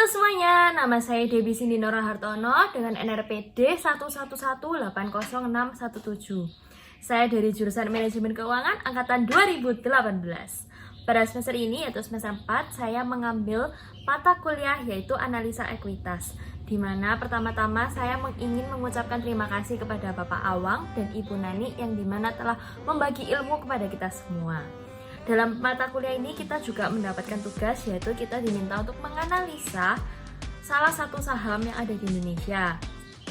semuanya, nama saya Debbie Cindy Nora Hartono dengan NRPD 111806117. Saya dari jurusan Manajemen Keuangan angkatan 2018. Pada semester ini yaitu semester 4, saya mengambil mata kuliah yaitu Analisa Ekuitas, di mana pertama-tama saya ingin mengucapkan terima kasih kepada Bapak Awang dan Ibu Nani yang dimana telah membagi ilmu kepada kita semua. Dalam mata kuliah ini kita juga mendapatkan tugas, yaitu kita diminta untuk menganalisa salah satu saham yang ada di Indonesia.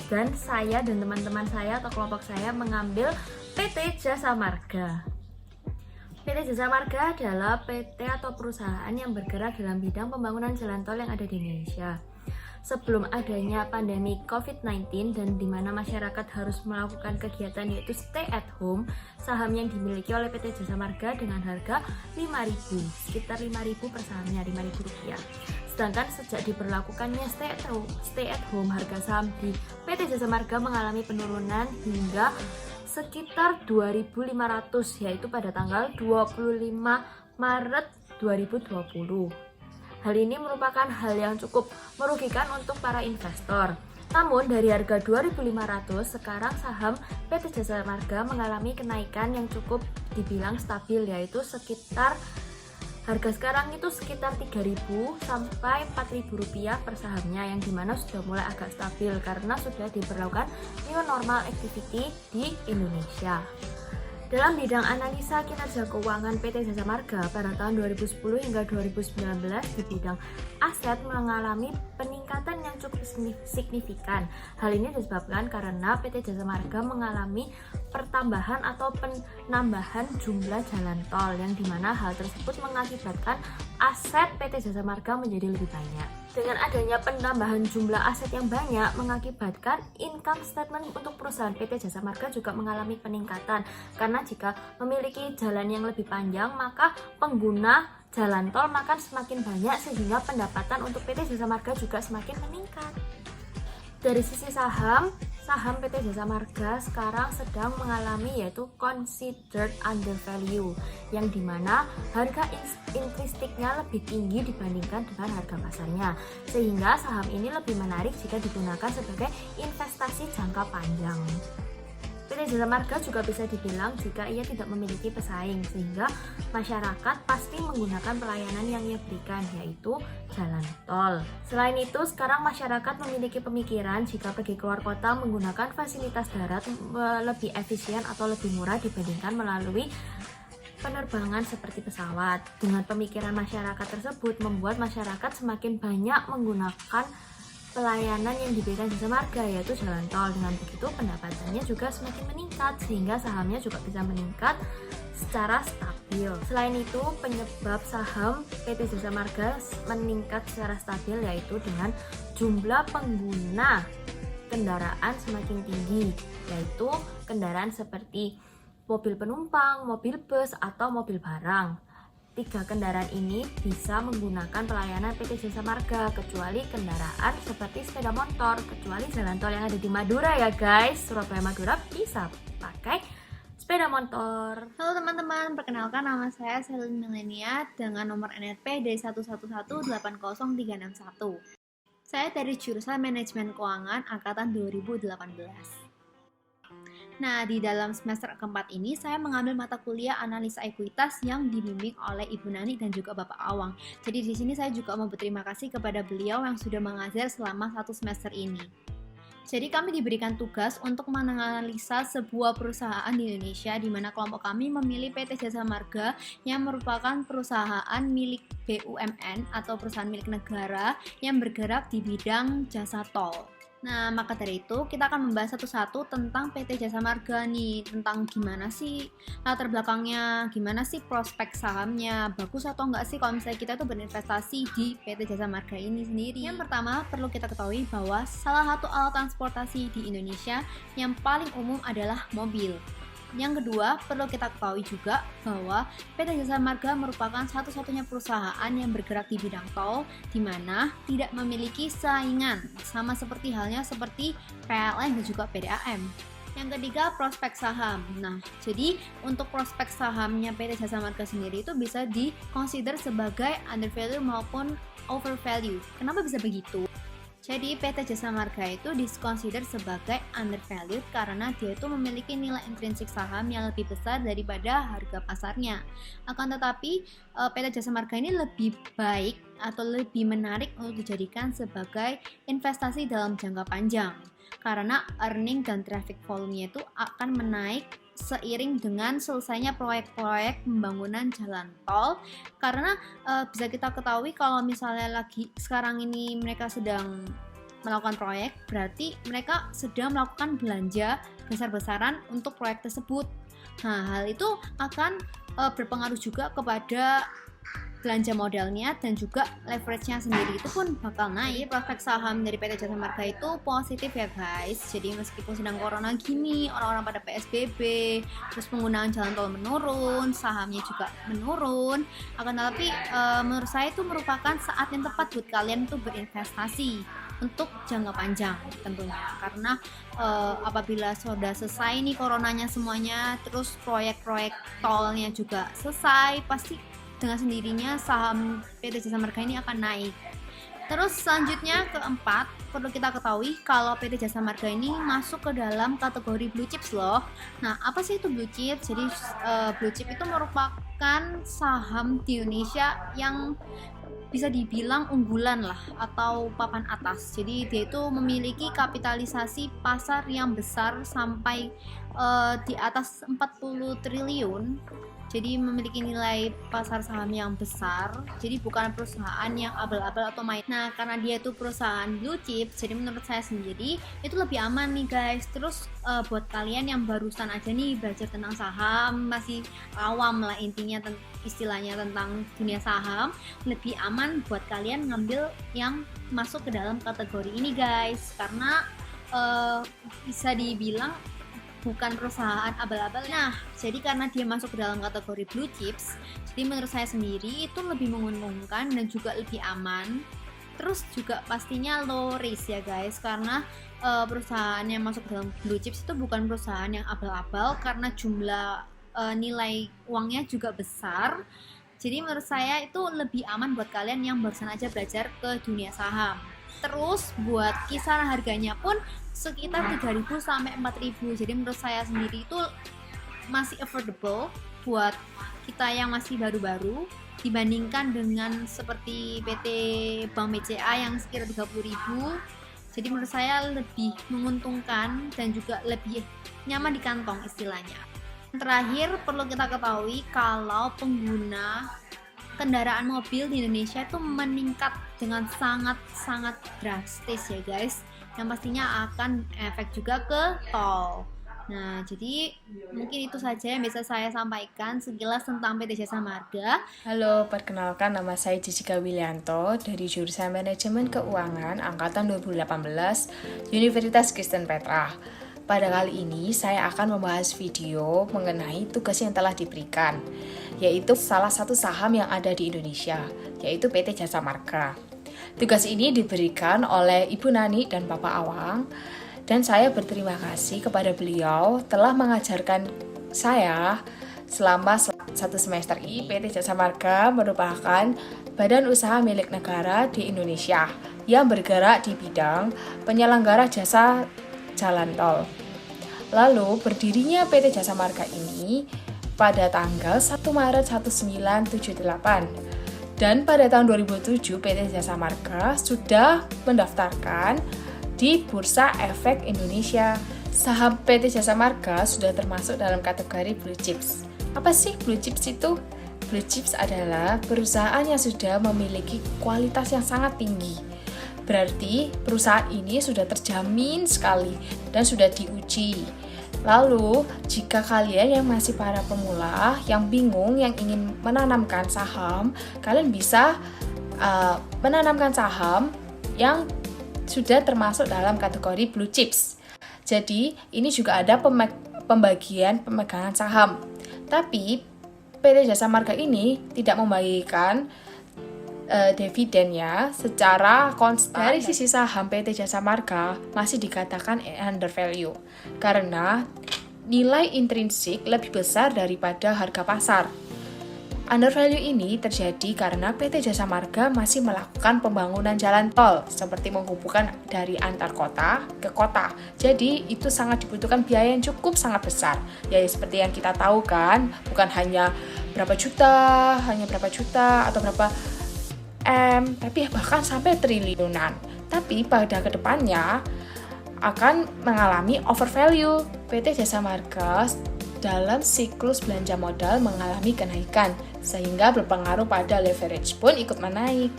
Dan saya dan teman-teman saya atau kelompok saya mengambil PT Jasa Marga. PT Jasa Marga adalah PT atau perusahaan yang bergerak dalam bidang pembangunan jalan tol yang ada di Indonesia. Sebelum adanya pandemi COVID-19 dan di mana masyarakat harus melakukan kegiatan yaitu stay at home, saham yang dimiliki oleh PT Jasa Marga dengan harga 5.000, sekitar 5.000 per sahamnya, Rp5.000. Sedangkan sejak diberlakukannya stay at home, harga saham di PT Jasa Marga mengalami penurunan hingga sekitar 2.500, yaitu pada tanggal 25 Maret 2020. Hal ini merupakan hal yang cukup merugikan untuk para investor. Namun dari harga 2.500, sekarang saham PT Jasa Marga mengalami kenaikan yang cukup dibilang stabil, yaitu sekitar harga sekarang itu sekitar 3.000 sampai 4.000 rupiah per sahamnya, yang dimana sudah mulai agak stabil karena sudah diberlakukan new normal activity di Indonesia. Dalam bidang analisa kinerja keuangan PT Jasa Marga pada tahun 2010 hingga 2019 di bidang aset mengalami peningkatan yang cukup signifikan. Hal ini disebabkan karena PT Jasa Marga mengalami pertambahan atau penambahan jumlah jalan tol, yang dimana hal tersebut mengakibatkan aset PT Jasa Marga menjadi lebih banyak. Dengan adanya penambahan jumlah aset yang banyak mengakibatkan income statement untuk perusahaan PT Jasa Marga juga mengalami peningkatan, karena jika memiliki jalan yang lebih panjang maka pengguna jalan tol makan semakin banyak, sehingga pendapatan untuk PT Jasa Marga juga semakin meningkat. Dari sisi saham PT Jasa Marga sekarang sedang mengalami yaitu considered undervalue, yang dimana harga intristiknya lebih tinggi dibandingkan dengan harga pasarnya, sehingga saham ini lebih menarik jika digunakan sebagai investasi jangka panjang. PT Jasa Marga juga bisa dibilang jika ia tidak memiliki pesaing, sehingga masyarakat pasti menggunakan pelayanan yang ia berikan, yaitu jalan tol. Selain itu, sekarang masyarakat memiliki pemikiran jika pergi keluar kota menggunakan fasilitas darat lebih efisien atau lebih murah dibandingkan melalui penerbangan seperti pesawat. Dengan pemikiran masyarakat tersebut membuat masyarakat semakin banyak menggunakan pelayanan yang diberikan Jasa Marga, yaitu jalan tol. Dengan begitu pendapatannya juga semakin meningkat, sehingga sahamnya juga bisa meningkat secara stabil. Selain itu, penyebab saham PT Jasa Marga meningkat secara stabil yaitu dengan jumlah pengguna kendaraan semakin tinggi, yaitu kendaraan seperti mobil penumpang, mobil bus, atau mobil barang. 3 kendaraan ini bisa menggunakan pelayanan PT Jasa Marga, kecuali kendaraan seperti sepeda motor, kecuali jalan tol yang ada di Madura ya guys. Surabaya Madura bisa pakai sepeda motor. Halo teman-teman, perkenalkan nama saya Selin Milenia dengan nomor NRP D111803661. Saya dari jurusan Manajemen Keuangan angkatan 2018. Nah, di dalam semester keempat ini saya mengambil mata kuliah Analisa Ekuitas yang dibimbing oleh Ibu Nani dan juga Bapak Awang. Jadi di sini saya juga mau berterima kasih kepada beliau yang sudah mengajar selama 1 semester ini. Jadi kami diberikan tugas untuk menganalisa sebuah perusahaan di Indonesia, di mana kelompok kami memilih PT Jasa Marga yang merupakan perusahaan milik BUMN atau perusahaan milik negara yang bergerak di bidang jasa tol. Nah, maka dari itu kita akan membahas satu-satu tentang PT Jasa Marga nih, tentang gimana sih latar belakangnya, gimana sih prospek sahamnya, bagus atau enggak sih kalau misalnya kita tuh berinvestasi di PT Jasa Marga ini sendiri. Yang pertama perlu kita ketahui bahwa salah satu alat transportasi di Indonesia yang paling umum adalah mobil. Yang kedua, perlu kita ketahui juga bahwa PT Jasa Marga merupakan satu-satunya perusahaan yang bergerak di bidang tol, di mana tidak memiliki saingan, sama seperti halnya seperti PLN dan juga PDAM. Yang ketiga, prospek saham. Nah, jadi untuk prospek sahamnya PT Jasa Marga sendiri itu bisa di-consider sebagai undervalue maupun overvalue. Kenapa bisa begitu? Jadi PT Jasa Marga itu di-consider sebagai undervalued karena dia itu memiliki nilai intrinsik saham yang lebih besar daripada harga pasarnya. Akan tetapi PT Jasa Marga ini lebih baik atau lebih menarik untuk dijadikan sebagai investasi dalam jangka panjang karena earning dan traffic volume-nya itu akan menaik seiring dengan selesainya proyek-proyek pembangunan jalan tol. Karena bisa kita ketahui kalau misalnya lagi sekarang ini mereka sedang melakukan proyek, berarti mereka sedang melakukan belanja besar-besaran untuk proyek tersebut. Nah, hal itu akan berpengaruh juga kepada belanja modalnya dan juga leverage-nya sendiri itu pun bakal naik. Prospek saham dari PT Jasa Marga itu positif ya guys. Jadi meskipun sedang corona gini, orang-orang pada PSBB, terus penggunaan jalan tol menurun, sahamnya juga menurun. Akan tetapi menurut saya itu merupakan saat yang tepat buat kalian untuk berinvestasi untuk jangka panjang tentunya. Karena apabila sudah selesai nih coronanya semuanya, terus proyek-proyek tolnya juga selesai, pasti dengan sendirinya saham PT Jasa Marga ini akan naik. Terus selanjutnya keempat, perlu kita ketahui kalau PT Jasa Marga ini masuk ke dalam kategori blue chips loh. Nah, apa sih itu blue chip? Jadi blue chip itu merupakan saham di Indonesia yang bisa dibilang unggulan lah atau papan atas. Jadi dia itu memiliki kapitalisasi pasar yang besar sampai di atas 40 triliun. Jadi memiliki nilai pasar saham yang besar. Jadi bukan perusahaan yang abal-abal atau main. Nah, karena dia itu perusahaan blue chip, jadi menurut saya sendiri itu lebih aman nih guys. Terus buat kalian yang barusan aja nih belajar tentang saham, masih awam lah intinya istilahnya tentang dunia saham, lebih aman buat kalian ngambil yang masuk ke dalam kategori ini guys. Karena bisa dibilang bukan perusahaan abal-abal. Nah, jadi karena dia masuk ke dalam kategori blue chips, jadi menurut saya sendiri itu lebih menguntungkan dan juga lebih aman. Terus juga pastinya low risk ya guys, karena perusahaan yang masuk ke dalam blue chips itu bukan perusahaan yang abal-abal karena jumlah nilai uangnya juga besar. Jadi menurut saya itu lebih aman buat kalian yang barusan aja belajar ke dunia saham. Terus buat kisaran harganya pun sekitar 3.000 sampai 4.000. Jadi menurut saya sendiri itu masih affordable buat kita yang masih baru-baru dibandingkan dengan seperti PT Bank BCA yang sekitar 30.000. Jadi menurut saya lebih menguntungkan dan juga lebih nyaman di kantong istilahnya. Terakhir perlu kita ketahui kalau pengguna kendaraan mobil di Indonesia itu meningkat dengan sangat-sangat drastis ya guys, yang pastinya akan efek juga ke tol. Nah, jadi mungkin itu saja yang bisa saya sampaikan sekilas tentang PT Jasa Marga. Halo, perkenalkan nama saya Jessica Willianto dari jurusan Manajemen Keuangan Angkatan 2018 Universitas Kristen Petra. Pada kali ini saya akan membahas video mengenai tugas yang telah diberikan, yaitu salah satu saham yang ada di Indonesia, yaitu PT Jasa Marga. Tugas ini diberikan oleh Ibu Nani dan Bapak Awang, dan saya berterima kasih kepada beliau telah mengajarkan saya selama satu semester ini. PT Jasa Marga merupakan badan usaha milik negara di Indonesia yang bergerak di bidang penyelenggara jasa jalan tol. Lalu berdirinya PT Jasa Marga ini pada tanggal 1 Maret 1978. Dan pada tahun 2007 PT Jasa Marga sudah mendaftarkan di Bursa Efek Indonesia. Saham PT Jasa Marga sudah termasuk dalam kategori blue chips. Apa sih blue chips itu? Blue chips adalah perusahaan yang sudah memiliki kualitas yang sangat tinggi. Berarti perusahaan ini sudah terjamin sekali dan sudah diuji. Lalu, jika kalian yang masih para pemula, yang bingung, yang ingin menanamkan saham, kalian bisa menanamkan saham yang sudah termasuk dalam kategori blue chips. Jadi, ini juga ada pembagian pemegangan saham. Tapi, PT Jasa Marga ini tidak membagikan dividennya secara konstan. Dari sisi saham PT Jasa Marga masih dikatakan under value karena nilai intrinsik lebih besar daripada harga pasar. Under value ini terjadi karena PT Jasa Marga masih melakukan pembangunan jalan tol seperti menghubungkan dari antar kota ke kota. Jadi itu sangat dibutuhkan biaya yang cukup sangat besar. Ya seperti yang kita tahu kan, bukan hanya berapa juta atau berapa tapi bahkan sampai triliunan. Tapi pada kedepannya akan mengalami overvalue. PT Jasa Marga dalam siklus belanja modal mengalami kenaikan, sehingga berpengaruh pada leverage pun ikut menaik.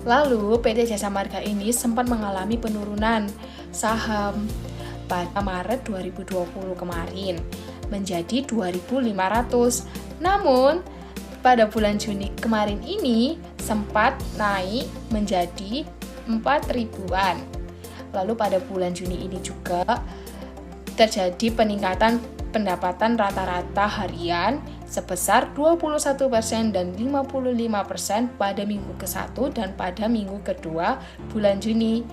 Lalu PT Jasa Marga ini sempat mengalami penurunan saham pada Maret 2020 kemarin menjadi 2.500. Namun pada bulan Juni kemarin ini sempat naik menjadi 4.000-an. Lalu pada bulan Juni ini juga terjadi peningkatan pendapatan rata-rata harian sebesar 21% dan 55% pada minggu ke-1 dan pada minggu kedua bulan Juni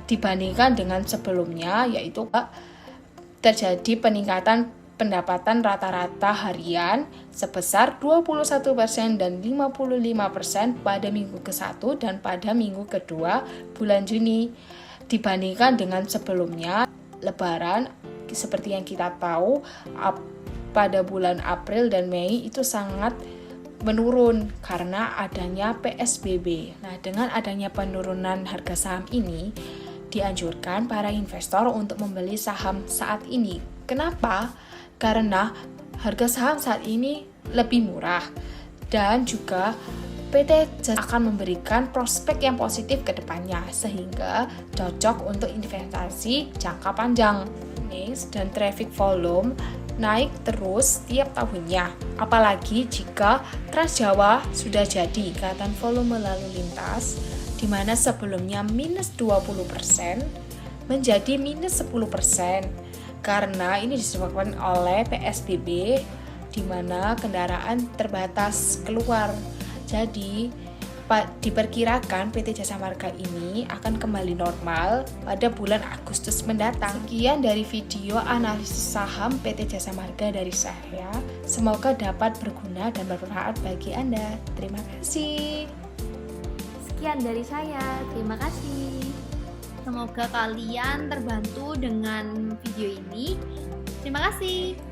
dibandingkan dengan sebelumnya, yaitu terjadi peningkatan pendapatan rata-rata harian sebesar 21% dan 55% pada minggu ke-1 dan pada minggu kedua bulan Juni dibandingkan dengan sebelumnya. Lebaran seperti yang kita tahu pada bulan April dan Mei itu sangat menurun karena adanya PSBB. Nah, dengan adanya penurunan harga saham ini dianjurkan para investor untuk membeli saham saat ini. Kenapa? Karena harga saham saat ini lebih murah dan juga PT Jasa akan memberikan prospek yang positif ke depannya sehingga cocok untuk investasi jangka panjang. Dan traffic volume naik terus tiap tahunnya, apalagi jika Trans Jawa sudah jadi ikatan volume lalu lintas di mana sebelumnya minus 20% menjadi minus 10% karena ini disebabkan oleh PSBB di mana kendaraan terbatas keluar. Jadi diperkirakan PT Jasa Marga ini akan kembali normal pada bulan Agustus mendatang. Sekian dari video analisis saham PT Jasa Marga dari saya. Semoga dapat berguna dan bermanfaat bagi Anda. Terima kasih. Sekian dari saya, terima kasih. Semoga kalian terbantu dengan video ini. Terima kasih.